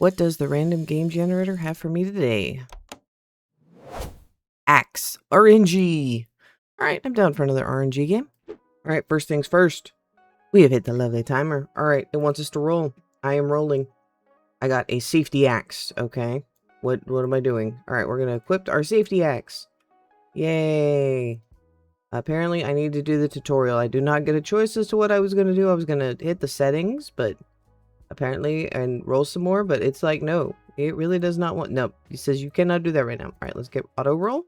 What does the random game generator have for me today? AXE RNG. Alright, I'm down for another RNG game. Alright, first things first. We have hit the lovely timer. Alright, it wants us to roll. I am rolling. I got a safety axe, okay? What am I doing? Alright, we're gonna equip our safety axe. Yay! Apparently, I need to do the tutorial. I do not get a choice as to what I was gonna do. I was gonna hit the settings, but apparently, and roll some more, but it's like, no. It really does not want... Nope. It says you cannot do that right now. Alright, let's get auto roll.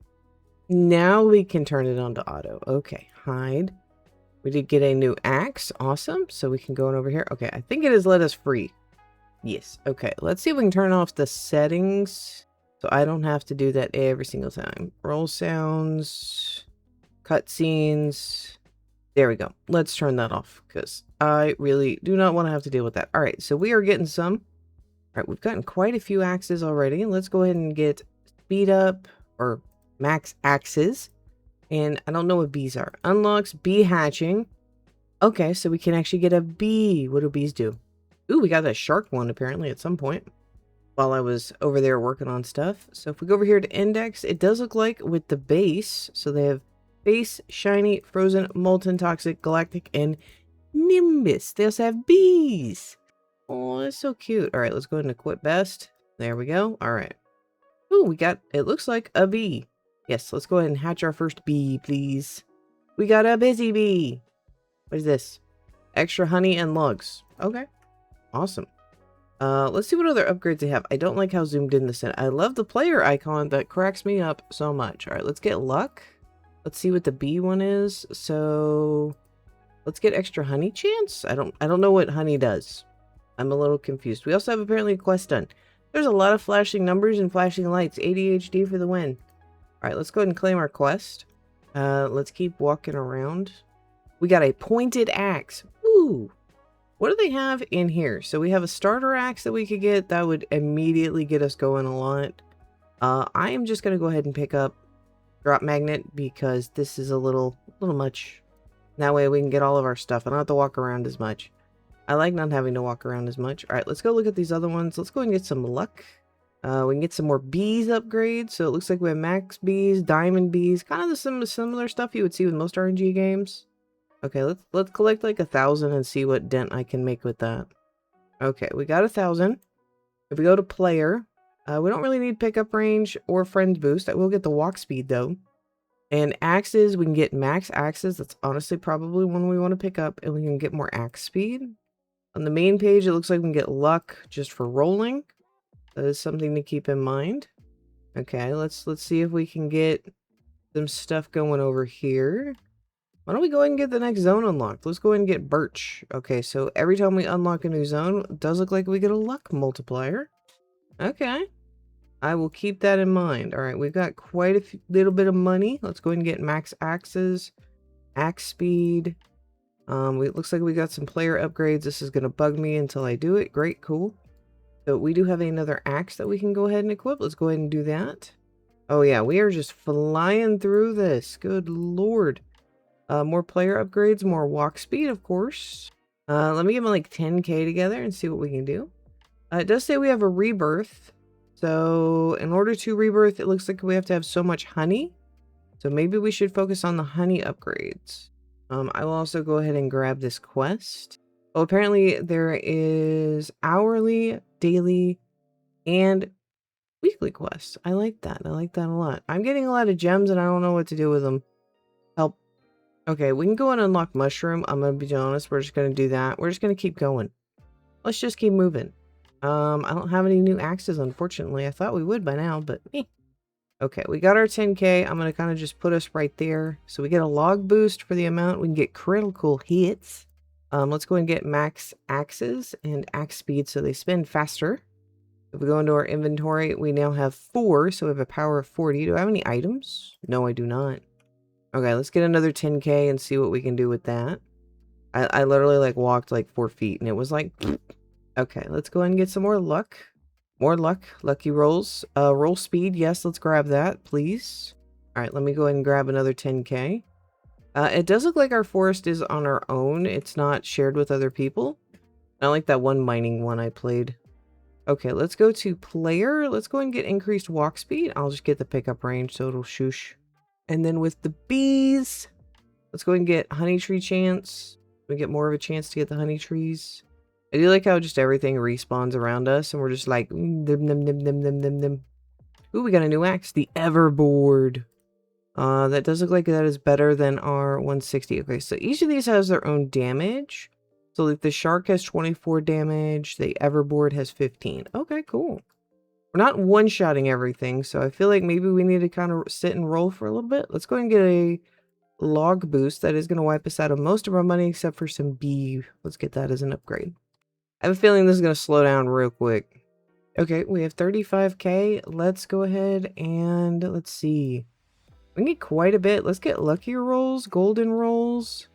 Now we can turn it on to auto. Okay, hide. We did get a new axe. Awesome. So we can go on over here. Okay, I think it has let us free. Yes. Okay, let's see if we can turn off the settings so I don't have to do that every single time. Roll sounds, cutscenes. There we go. Let's turn that off because I really do not want to have to deal with that. All right, so we are getting some. All right, we've gotten quite a few axes already. Let's go ahead and get speed up or max axes. And I don't know what bees are. Unlocks bee hatching. Okay, so we can actually get a bee. What do bees do? Ooh, we got a shark one apparently at some point while I was over there working on stuff. So if we go over here to index, it does look like with the base. So they have base, shiny, frozen, molten, toxic, galactic, and nimbus. They also have bees. Oh, that's so cute. All right, let's go ahead and equip best. There we go. All right. Ooh, we got, it looks like a bee. Yes, let's go ahead and hatch our first bee, please. We got a busy bee. What is this? Extra honey and logs. Okay. Awesome. Let's see what other upgrades they have. I don't like how zoomed in this is. I love the player icon. That cracks me up so much. All right, let's get luck. Let's see what the bee one is. So let's get extra honey chance. I don't know what honey does. I'm a little confused. We also have apparently a quest done. There's a lot of flashing numbers and flashing lights. ADHD for the win. All right, let's go ahead and claim our quest. Let's keep walking around. We got a pointed axe. Ooh. What do they have in here? So we have a starter axe that we could get. That would immediately get us going a lot. I am just going to go ahead and pick up drop magnet because this is a little much. That way we can get all of our stuff. I don't have to walk around as much. I like not having to walk around as much. All right, let's go look at these other ones. Let's go and get some luck. We can get some more bees upgrades. So it looks like we have max bees, diamond bees, kind of the similar stuff you would see with most RNG games. Okay, let's collect like 1,000 and see what dent I can make with that. Okay, we got 1,000. If we go to player, we don't really need pickup range or friend boost. I will get the walk speed though. And axes, we can get max axes. That's honestly probably one we want to pick up, and we can get more axe speed. On the main page, it looks like we can get luck just for rolling. That is something to keep in mind. Okay, let's see if we can get some stuff going over here. Why don't we go ahead and get the next zone unlocked? Let's go ahead and get birch. Okay, so every time we unlock a new zone, it does look like we get a luck multiplier. Okay. I will keep that in mind. All right, we've got quite a little bit of money. Let's go ahead and get max axes, axe speed. It looks like we got some player upgrades. This is going to bug me until I do it. Great, cool. So we do have another axe that we can go ahead and equip. Let's go ahead and do that. Oh yeah, we are just flying through this. Good lord. More player upgrades, more walk speed, of course. Let me get my like 10k together and see what we can do. It does say we have a rebirth. So in order to rebirth, it looks like we have to have so much honey. So maybe we should focus on the honey upgrades. I will also go ahead and grab this quest. Oh, apparently there is hourly, daily, and weekly quests. I like that. I like that a lot. I'm getting a lot of gems and I don't know what to do with them. Help. Okay, we can go and unlock mushroom. I'm going to be honest. We're just going to do that. We're just going to keep going. Let's just keep moving. I don't have any new axes, unfortunately. I thought we would by now, but me. Okay, we got our 10k. I'm going to kind of just put us right there. So we get a log boost for the amount. We can get critical hits. Let's go and get max axes and axe speed so they spin faster. If we go into our inventory, we now have 4. So we have a power of 40. Do I have any items? No, I do not. Okay, let's get another 10k and see what we can do with that. I literally like walked like 4 feet and it was like... Okay, let's go ahead and get some more luck. More luck. Lucky rolls. Roll speed. Yes, let's grab that, please. All right, let me go ahead and grab another 10k. It does look like our forest is on our own. It's not shared with other people. Not like that one mining one I played. Okay, let's go to player. Let's go and get increased walk speed. I'll just get the pickup range so it'll shoosh. And then with the bees, let's go and get honey tree chance. We get more of a chance to get the honey trees. I do like how just everything respawns around us and we're just like, dim, dim, dim, dim, dim, dim, dim. Ooh, we got a new axe, the Everboard. That does look like that is better than our 160. Okay, so each of these has their own damage. So like the shark has 24 damage, the Everboard has 15. Okay, cool. We're not one-shotting everything, so I feel like maybe we need to kind of sit and roll for a little bit. Let's go and get a log boost. That is going to wipe us out of most of our money except for some bee. Let's get that as an upgrade. I have a feeling this is going to slow down real quick. Okay, we have 35k. Let's go ahead and let's see. We need quite a bit. Let's get lucky rolls, golden rolls,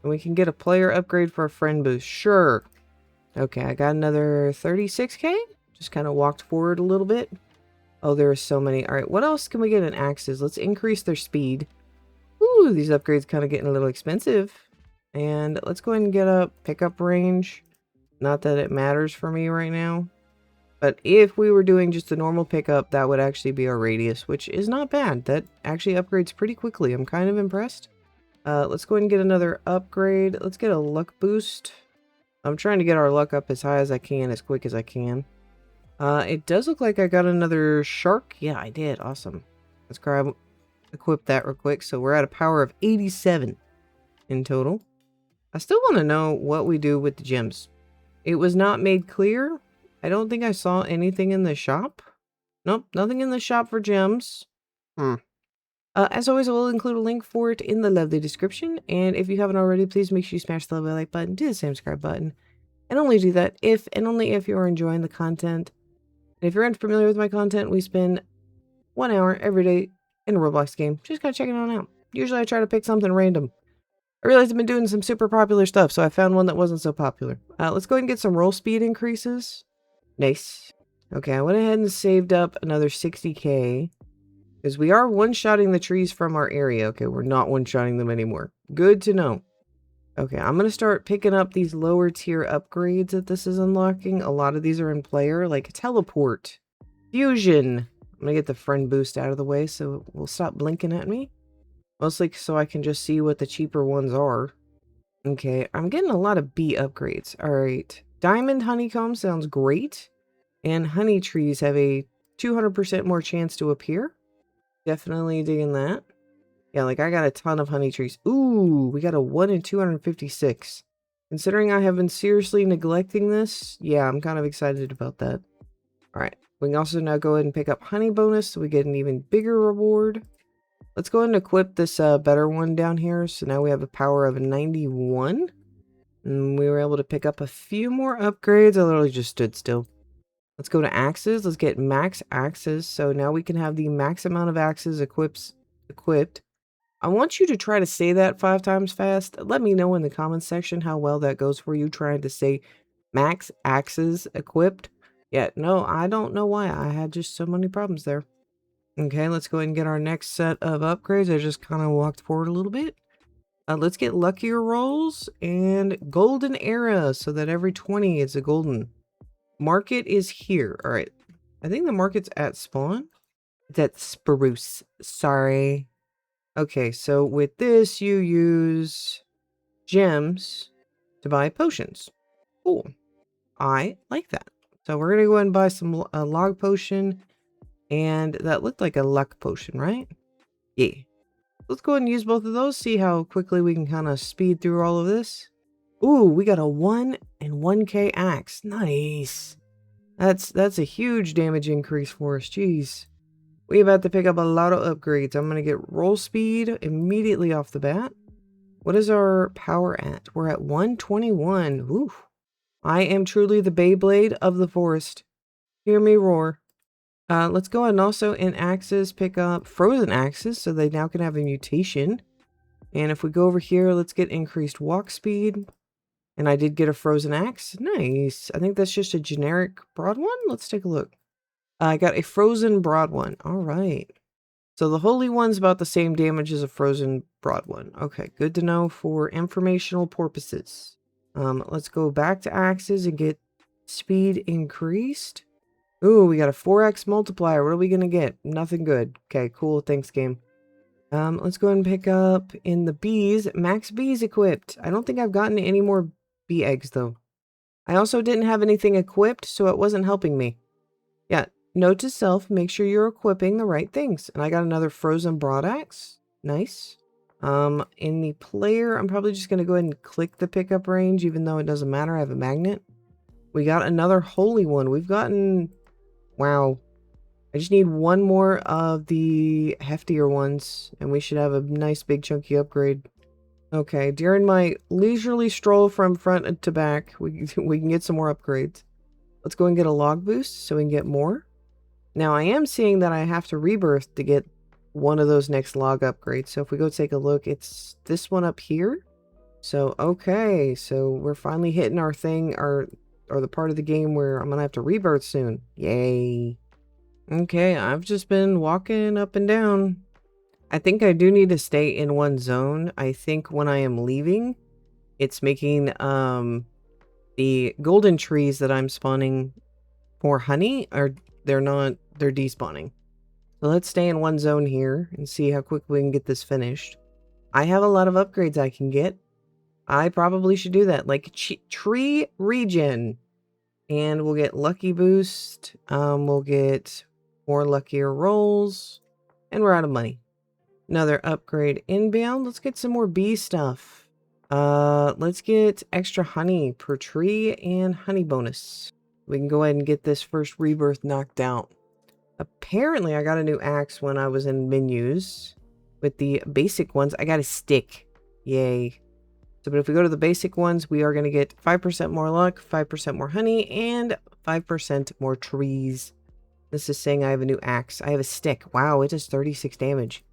and we can get a player upgrade for a friend boost. Sure. Okay, I got another 36k. Just kind of walked forward a little bit. Oh, there are so many. All right, what else can we get in axes? Let's increase their speed. Ooh, these upgrades kind of getting a little expensive. And let's go ahead and get a pickup range. Not that it matters for me right now. But if we were doing just a normal pickup, that would actually be our radius, which is not bad. That actually upgrades pretty quickly. I'm kind of impressed. Let's go ahead and get another upgrade. Let's get a luck boost. I'm trying to get our luck up as high as I can, as quick as I can. It does look like I got another shark. Yeah, I did. Awesome. Let's equip that real quick. So we're at a power of 87 in total. I still want to know what we do with the gems. It was not made clear. I don't think I saw anything in the shop. Nope, nothing in the shop for gems. As always, I will include a link for it in the lovely description. And if you havenent already, please make sure you smash the lovely like button, do the same subscribe button. And only do that if and only if you are enjoying the content. And if you're unfamiliar with my content, we spend 1 hour every day in a Roblox game. Just kind of checking it on out. Usually I try to pick something random. I realized I've been doing some super popular stuff, so I found one that wasn't so popular. Let's go ahead and get some roll speed increases. Nice. Okay, I went ahead and saved up another 60k. Because we are one-shotting the trees from our area. Okay, we're not one-shotting them anymore. Good to know. Okay, I'm going to start picking up these lower tier upgrades that this is unlocking. A lot of these are in player, like teleport, fusion. I'm going to get the friend boost out of the way so it will stop blinking at me. Mostly so I can just see what the cheaper ones are. Okay, I'm getting a lot of bee upgrades. All right, diamond honeycomb sounds great. And honey trees have a 200% more chance to appear. Definitely digging that. Yeah, like I got a ton of honey trees. Ooh, we got a 1 in 256. Considering I have been seriously neglecting this, yeah, I'm kind of excited about that. Alright, we can also now go ahead and pick up honey bonus so we get an even bigger reward. Let's go ahead and equip this better one down here. So now we have a power of 91. And we were able to pick up a few more upgrades. I literally just stood still. Let's go to axes. Let's get max axes. So now we can have the max amount of axes equipped. I want you to try to say that 5 times fast. Let me know in the comments section how well that goes for you trying to say max axes equipped. Yeah, no, I don't know why. I had just so many problems there. Okay, let's go ahead and get our next set of upgrades. I just kind of walked forward a little bit. Let's get luckier rolls and golden era so that every 20 it's a golden. Market is here. All right. I think the market's at spawn. That's spruce. Sorry. Okay, so with this, you use gems to buy potions. Cool. I like that. So we're going to go ahead and buy some log potion. And that looked like a luck potion, right? Yeah. Let's go ahead and use both of those. See how quickly we can kind of speed through all of this. Ooh, we got a 1 and 1k axe. Nice. That's a huge damage increase for us. Jeez. We about to pick up a lot of upgrades. I'm going to get roll speed immediately off the bat. What is our power at? We're at 121. Ooh. I am truly the Beyblade of the forest. Hear me roar. Let's go ahead and also in axes pick up frozen axes so they now can have a mutation. And if we go over here, let's get increased walk speed. And I did get a frozen axe. Nice. I think that's just a generic broad one. Let's take a look. I got a frozen broad one. All right. So the holy one's about the same damage as a frozen broad one. Okay, good to know for informational purposes. Let's go back to axes and get speed increased. Ooh, we got a 4x multiplier. What are we gonna get? Nothing good. Okay, cool. Thanks, game. Let's go ahead and pick up in the bees. Max bees equipped. I don't think I've gotten any more bee eggs, though. I also didn't have anything equipped, so it wasn't helping me. Yeah, note to self, make sure you're equipping the right things. And I got another frozen broad axe. Nice. In the player, I'm probably just going to go ahead and click the pickup range, even though it doesn't matter. I have a magnet. We got another holy one. We've gotten... Wow. I just need one more of the heftier ones, and we should have a nice big chunky upgrade. Okay, during my leisurely stroll from front to back, we can get some more upgrades. Let's go and get a log boost so we can get more. Now, I am seeing that I have to rebirth to get one of those next log upgrades. So if we go take a look, it's this one up here. So, okay, so we're finally hitting our thing, or the part of the game where I'm gonna have to rebirth soon. Yay. Okay, I've just been walking up and down. I think I do need to stay in one zone. I think when I am leaving, it's making the golden trees that I'm spawning for honey, they're despawning. So let's stay in one zone here and see how quickly we can get this finished. I have a lot of upgrades I can get. I probably should do that, like tree regen. And we'll get lucky boost. We'll get more luckier rolls. And we're out of money. Another upgrade inbound. Let's get some more bee stuff. Let's get extra honey per tree and honey bonus. We can go ahead and get this first rebirth knocked out. Apparently, I got a new axe when I was in menus. With the basic ones, I got a stick. Yay. So, but if we go to the basic ones, we are going to get 5% more luck, 5% more honey, and 5% more trees. This is saying I have a new axe. I have a stick. Wow, it does 36 damage.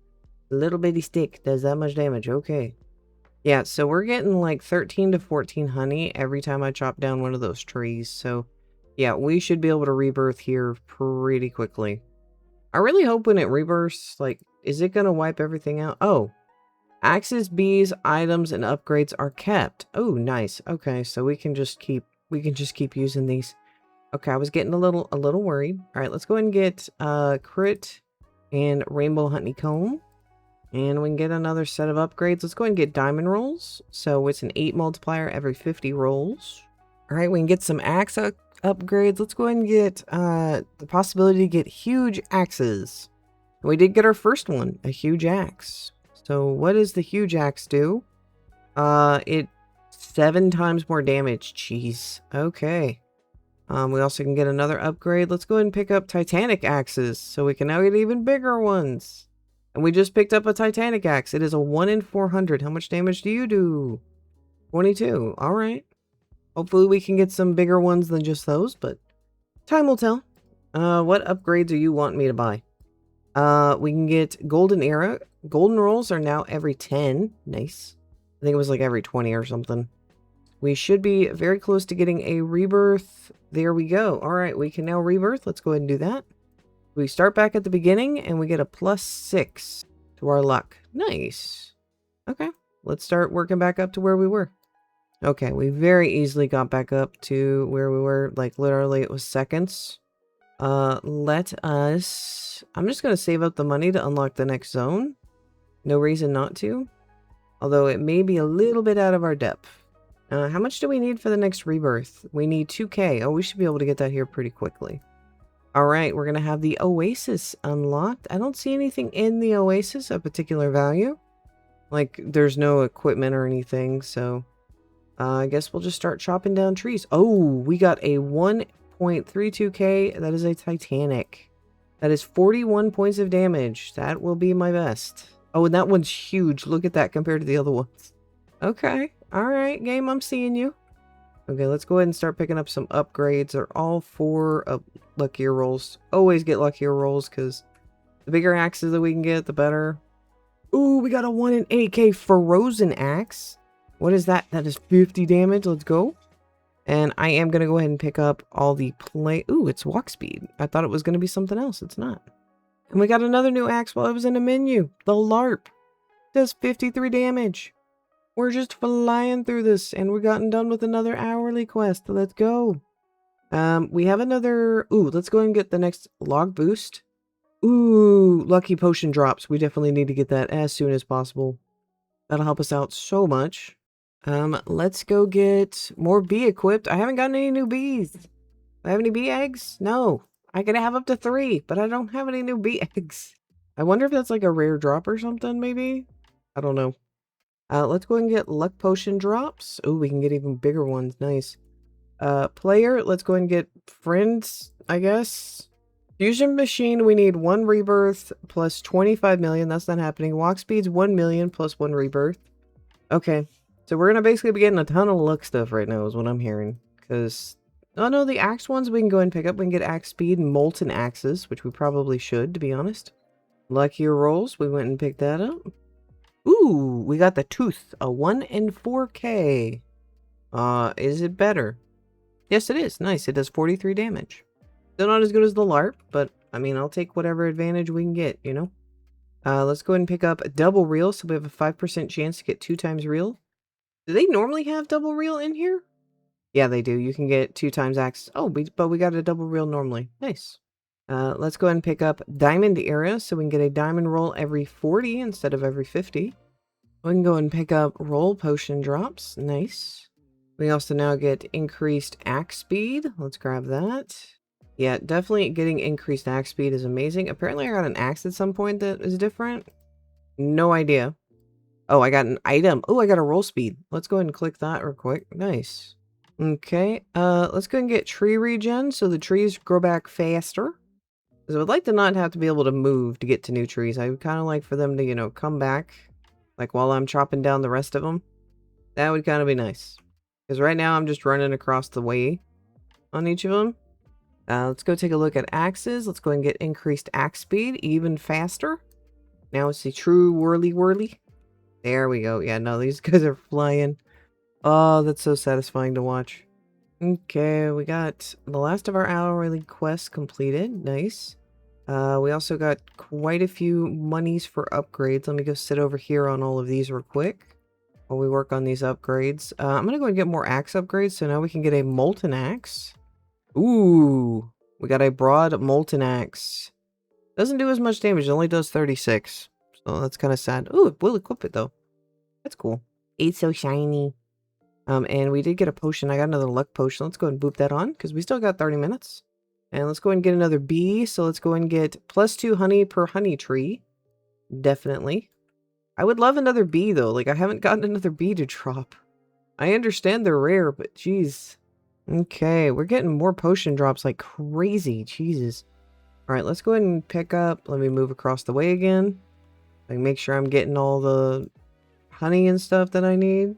A little bitty stick does that much damage. Okay. Yeah, so we're getting like 13 to 14 honey every time I chop down one of those trees. So, yeah, we should be able to rebirth here pretty quickly. I really hope when it rebirths, like, is it going to wipe everything out? Oh, axes, bees, items, and upgrades are kept. Oh, nice. Okay, so we can just keep using these. Okay, I was getting a little worried. All right, let's go ahead and get crit and rainbow honeycomb. And we can get another set of upgrades. Let's go ahead and get diamond rolls. So it's an 8 multiplier every 50 rolls. All right, we can get some axe upgrades. Let's go ahead and get the possibility to get huge axes. We did get our first one, a huge axe. So what does the huge axe do? It 7 times more damage. Jeez. Okay. We also can get another upgrade. Let's go ahead and pick up Titanic axes so we can now get even bigger ones. And we just picked up a Titanic axe. It is a 1 in 400. How much damage do you do? 22. All right. Hopefully we can get some bigger ones than just those, but time will tell. What upgrades do you want me to buy? We can get golden era. Golden rolls are now every 10. Nice. I think it was like every 20 or something. We should be very close to getting a rebirth. There we go. All right, we can now rebirth. Let's go ahead and do that. We start back at the beginning and we get a +6 to our luck. Nice. Okay, let's start working back up to where we were. Okay, we very easily got back up to where we were. Like literally it was seconds. Let us... I'm just going to save up the money to unlock the next zone. No reason not to. Although it may be a little bit out of our depth. How much do we need for the next rebirth? We need 2K. Oh, we should be able to get that here pretty quickly. Alright, we're going to have the Oasis unlocked. I don't see anything in the Oasis of particular value. Like, there's no equipment or anything, so... I guess we'll just start chopping down trees. Oh, we got a 1.32K. That is a Titanic. That is 41 points of damage. That will be my best. Oh, and that one's huge. Look at that compared to the other ones. Okay. Alright, game, I'm seeing you. Okay, let's go ahead and start picking up some upgrades. They're all 4 luckier rolls. Always get luckier rolls, because the bigger axes that we can get, the better. Ooh, we got a 1 in 8K frozen axe. What is that? That is 50 damage. Let's go. And I am going to go ahead and pick up all the play. Ooh, it's walk speed. I thought it was going to be something else. It's not. And we got another new axe while I was in the menu. The LARP. Does 53 damage. We're just flying through this, and we're gotten done with another hourly quest. Let's go. We have another... Ooh, let's go and get the next log boost. Ooh, lucky potion drops. We definitely need to get that as soon as possible. That'll help us out so much. Let's go get more bee equipped. I haven't gotten any new bees. Do I have any bee eggs? No. I can have up to 3, but I don't have any new bee eggs. I wonder if that's like a rare drop or something, maybe? I don't know. Let's go and get luck potion drops. Oh, we can get even bigger ones. Nice. Player, let's go and get friends, I guess. Fusion machine, we need 1 rebirth plus 25 million. That's not happening. Walk speed's 1 million plus 1 rebirth. Okay. So we're gonna basically be getting a ton of luck stuff right now is what I'm hearing. Because, oh no, the axe ones we can go and pick up. We can get axe speed and molten axes, which we probably should, to be honest. Luckier rolls, we went and picked that up. Ooh, we got the tooth, a 1 in 4K. Is it better? Yes, it is. Nice. It does 43 damage. Still not as good as the LARP, but I mean, I'll take whatever advantage we can get, you know? Let's go ahead and pick up a double reel, so we have a 5% chance to get 2 times reel. Do they normally have double reel in here? Yeah, they do. You can get 2 times axe. Oh, but we got a double reel normally. Nice. Let's go ahead and pick up diamond era, so we can get a diamond roll every 40 instead of every 50. We can go and pick up roll potion drops. Nice. We also now get increased axe speed. Let's grab that. Yeah, definitely getting increased axe speed is amazing. Apparently I got an axe at some point that is different. No idea. Oh, I got an item. Oh, I got a roll speed. Let's go ahead and click that real quick. Nice. Okay, let's go and get tree regen so the trees grow back faster. Because I would like to not have to be able to move to get to new trees. I would kind of like for them to, you know, come back. Like while I'm chopping down the rest of them. That would kind of be nice. Because right now I'm just running across the way on each of them. Let's go take a look at axes. Let's go and get increased axe speed even faster. Now it's the true whirly. There we go. Yeah, no, these guys are flying. Oh, that's so satisfying to watch. Okay, we got the last of our hourly quests completed. Nice. We also got quite a few monies for upgrades. Let me go sit over here on all of these real quick while we work on these upgrades. I'm going to go and get more axe upgrades, so now we can get a molten axe. Ooh, we got a broad molten axe. Doesn't do as much damage, it only does 36. So that's kind of sad. Ooh, it will equip it though. That's cool. It's so shiny. And we did get a potion. I got another luck potion. Let's go and boop that on, because we still got 30 minutes. And let's go and get another bee. So let's go and get +2 honey per honey tree. Definitely. I would love another bee, though. Like, I haven't gotten another bee to drop. I understand they're rare, but jeez. Okay, we're getting more potion drops like crazy. Jesus. Alright, let's go ahead and pick up. Let me move across the way again. Like, make sure I'm getting all the honey and stuff that I need.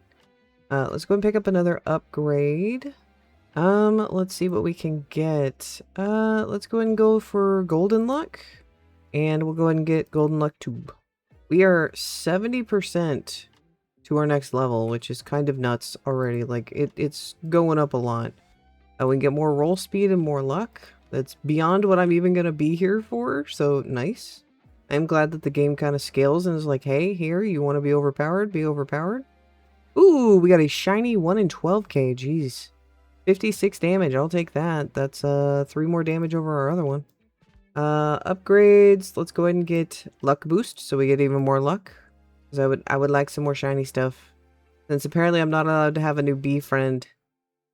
Let's go and pick up another upgrade. Let's see what we can get. Let's go and go for golden luck. And we'll go ahead and get golden luck tube. We are 70% to our next level, which is kind of nuts already. Like, it's going up a lot. We can get more roll speed and more luck. That's beyond what I'm even going to be here for, so nice. I'm glad that the game kind of scales and is like, hey, here, you want to be overpowered? Be overpowered. Ooh, we got a shiny 1 in 12k, jeez. 56 damage, I'll take that. That's 3 more damage over our other one. Upgrades, let's go ahead and get luck boost so we get even more luck. Because I would like some more shiny stuff. Since apparently I'm not allowed to have a new bee friend.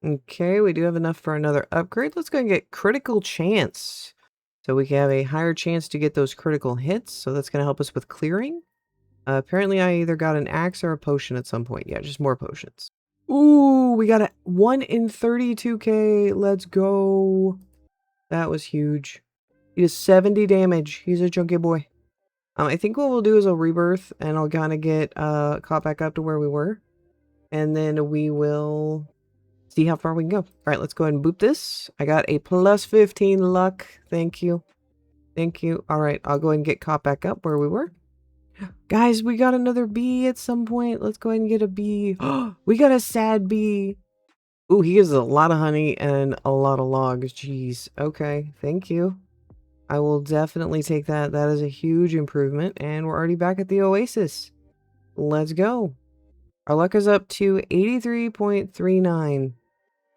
Okay, we do have enough for another upgrade. Let's go and get critical chance. So we can have a higher chance to get those critical hits. So that's going to help us with clearing. Apparently I either got an axe or a potion at some point. Yeah, just more potions. Ooh, we got a 1 in 32k. Let's go. That was huge. He does 70 damage. He's a chunky boy. I think what we'll do is I'll rebirth and I'll kind of get caught back up to where we were. And then we will see how far we can go. All right, let's go ahead and boop this. I got a +15 luck. Thank you. Thank you. All right, I'll go ahead and get caught back up where we were. Guys, we got another bee at some point. Let's go ahead and get a bee. We got a sad bee. Ooh, he gives a lot of honey and a lot of logs. Jeez. Okay, thank you. I will definitely take that. That is a huge improvement. And we're already back at the oasis. Let's go. Our luck is up to 83.39.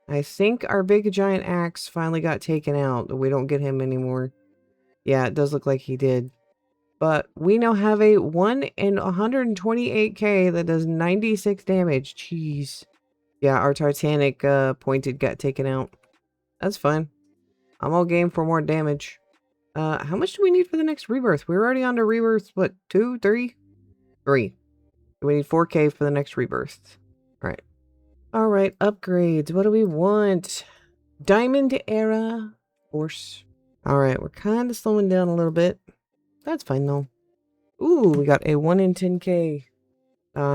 I think our big giant axe finally got taken out. We don't get him anymore. Yeah, it does look like he did. But we now have a 1 in 128k that does 96 damage. Jeez. Yeah, our Titanic pointed got taken out. That's fine. I'm all game for more damage. How much do we need for the next rebirth? We're already on to rebirth, what, 2, 3? 3. We need 4k for the next rebirth. Alright. Alright, upgrades. What do we want? Diamond era. Force. Alright, we're kind of slowing down a little bit. That's fine though. Ooh, we got a 1 in 10k.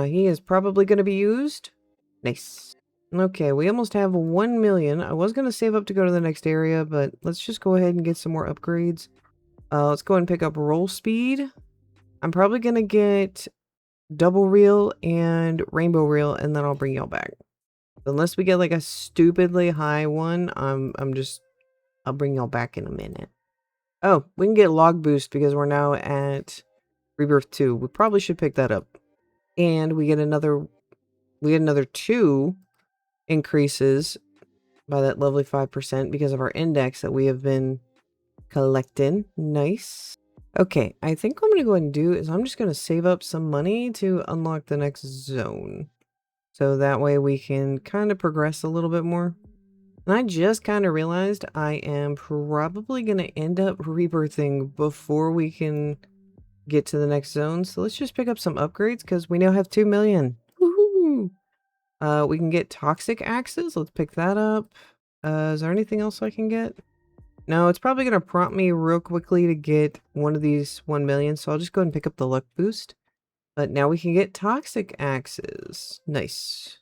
He is probably going to be used. Nice. Okay, we almost have 1 million. I was going to save up to go to the next area, but let's just go ahead and get some more upgrades. Let's go ahead and pick up roll speed. I'm probably going to get double reel and rainbow reel, and then I'll bring y'all back. Unless we get like a stupidly high one, I'll bring y'all back in a minute. Oh, we can get log boost because we're now at rebirth 2. We probably should pick that up. And we get another 2 increases by that lovely 5% because of our index that we have been collecting. Nice. Okay, I think what I'm going to go ahead and do is I'm just going to save up some money to unlock the next zone. So that way we can kind of progress a little bit more. And I just kind of realized I am probably going to end up rebirthing before we can get to the next zone. So let's just pick up some upgrades because we now have 2 million. Woohoo! We can get toxic axes. Let's pick that up. Is there anything else I can get? No, it's probably going to prompt me real quickly to get one of these 1 million. So I'll just go ahead and pick up the luck boost. But now we can get toxic axes. Nice.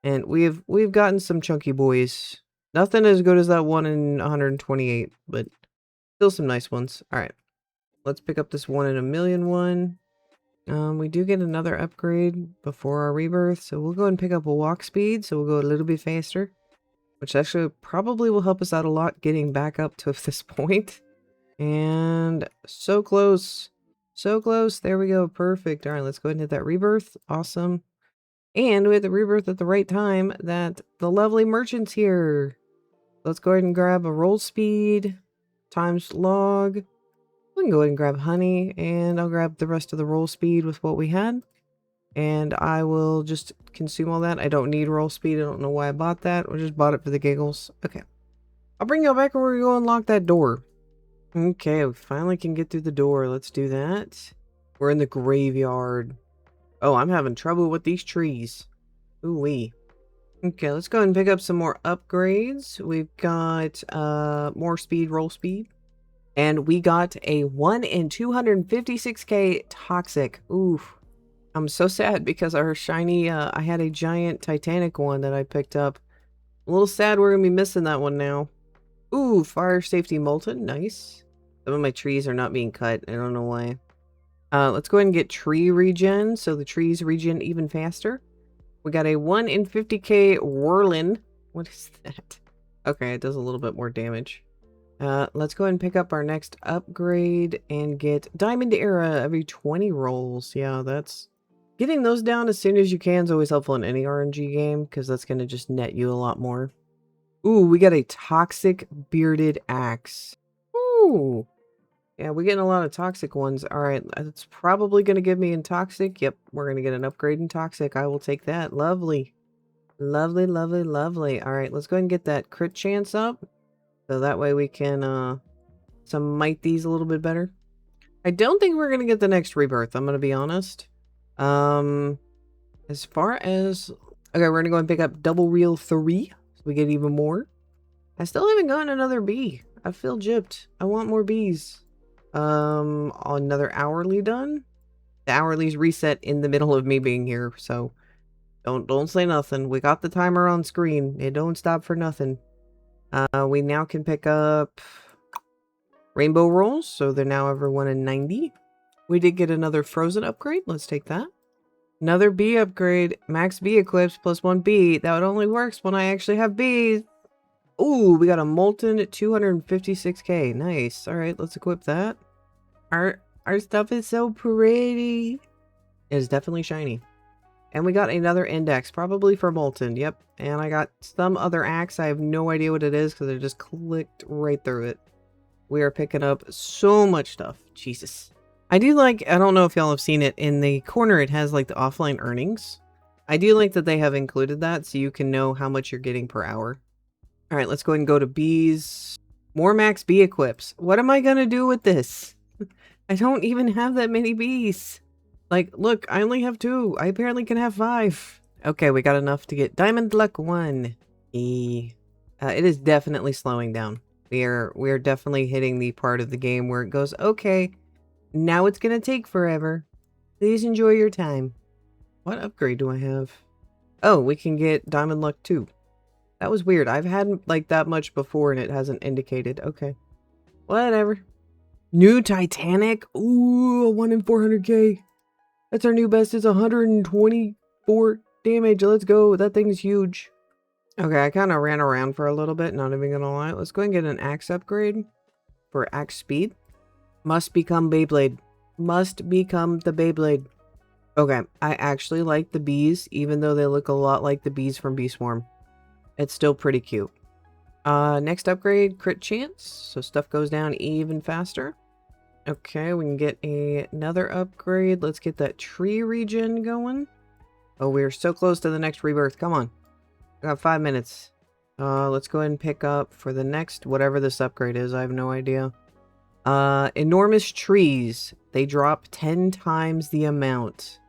And we've gotten some chunky boys. Nothing as good as that 1 in 128, but still some nice ones. All right. Let's pick up this 1 in a million one. We do get another upgrade before our rebirth, so we'll go ahead and pick up a walk speed, so we'll go a little bit faster, which actually probably will help us out a lot getting back up to this point. And so close. So close. There we go. Perfect. All right, let's go ahead and hit that rebirth. Awesome. And we had the rebirth at the right time that the lovely merchant's here. Let's go ahead and grab a roll speed times log. We can go ahead and grab honey, and I'll grab the rest of the roll speed with what we had. And I will just consume all that. I don't need roll speed. I don't know why I bought that. I just bought it for the giggles. Okay. I'll bring y'all back and we're going to go unlock that door. Okay, we finally can get through the door. Let's do that. We're in the graveyard. Oh, I'm having trouble with these trees. Ooh-wee. Okay, let's go ahead and pick up some more upgrades. We've got more speed, roll speed. And we got a 1 in 256k toxic. Oof. I'm so sad because our shiny, I had a giant Titanic one that I picked up. A little sad we're going to be missing that one now. Ooh, fire safety molten. Nice. Some of my trees are not being cut. I don't know why. Let's go ahead and get tree regen, so the trees regen even faster. We got a 1 in 50k whirlin. What is that? Okay, it does a little bit more damage. Let's go ahead and pick up our next upgrade and get Diamond Era every 20 rolls. Yeah, that's... Getting those down as soon as you can is always helpful in any RNG game, because that's going to just net you a lot more. Ooh, we got a Toxic Bearded Axe. Ooh. Yeah, we're getting a lot of toxic ones. Alright, it's probably going to give me in Toxic. Yep, we're going to get an upgrade in Toxic. I will take that. Lovely. Lovely, lovely, lovely. Alright, let's go ahead and get that crit chance up. So that way we can, smite these a little bit better. I don't think we're going to get the next rebirth, I'm going to be honest. As far as... Okay, we're going to go and pick up double reel 3. So we get even more. I still haven't gotten another bee. I feel gypped. I want more bees. Another hourly done? The hourly's reset in the middle of me being here, so... Don't say nothing. We got the timer on screen. It don't stop for nothing. We now can pick up rainbow rolls, so they're now every 1 in 90. We did get another frozen upgrade. Let's take that. Another bee upgrade. Max bee equips plus 1 bee. That only works when I actually have bees. Ooh, we got a molten 256k. Nice. All right, let's equip that. Our stuff is so pretty. It is definitely shiny. And we got another index, probably for Molten. Yep. And I got some other axe. I have no idea what it is because I just clicked right through it. We are picking up so much stuff. Jesus. I do like, I don't know if y'all have seen it, in the corner it has like the offline earnings. I do like that they have included that so you can know how much you're getting per hour. All right, let's go ahead and go to bees. More max bee equips. What am I going to do with this? I don't even have that many bees. Like, look, I only have 2. I apparently can have 5. Okay, we got enough to get Diamond Luck 1. It is definitely slowing down. We are definitely hitting the part of the game where it goes, okay, now it's going to take forever. Please enjoy your time. What upgrade do I have? Oh, we can get Diamond Luck 2. That was weird. I've had like that much before and it hasn't indicated. Okay. Whatever. New Titanic. Ooh, 1 in 400k. That's our new best. It's 124 damage. Let's go. That thing's huge. Okay, I kind of ran around for a little bit. Not even gonna lie. Let's go and get an axe upgrade for axe speed. Must become Beyblade. Must become the Beyblade. Okay, I actually like the bees, even though they look a lot like the bees from Bee Swarm. It's still pretty cute. Next upgrade, crit chance. So stuff goes down even faster. Okay, we can get another upgrade. Let's get that tree regen going. Oh, we're so close to the next rebirth. Come on. We got 5 minutes. Let's go ahead and pick up for the next, whatever this upgrade is. I have no idea. Enormous trees. They drop 10 times the amount.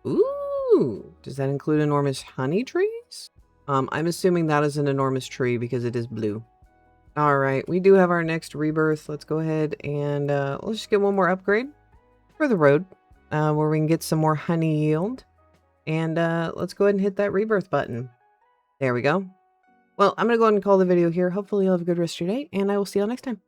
Ooh, does that include enormous honey trees? I'm assuming that is an enormous tree because it is blue. Alright, we do have our next rebirth. Let's go ahead and let's just get one more upgrade for the road. Where we can get some more honey yield. And let's go ahead and hit that rebirth button. There we go. Well, I'm going to go ahead and call the video here. Hopefully you'll have a good rest of your day, and I will see y'all next time.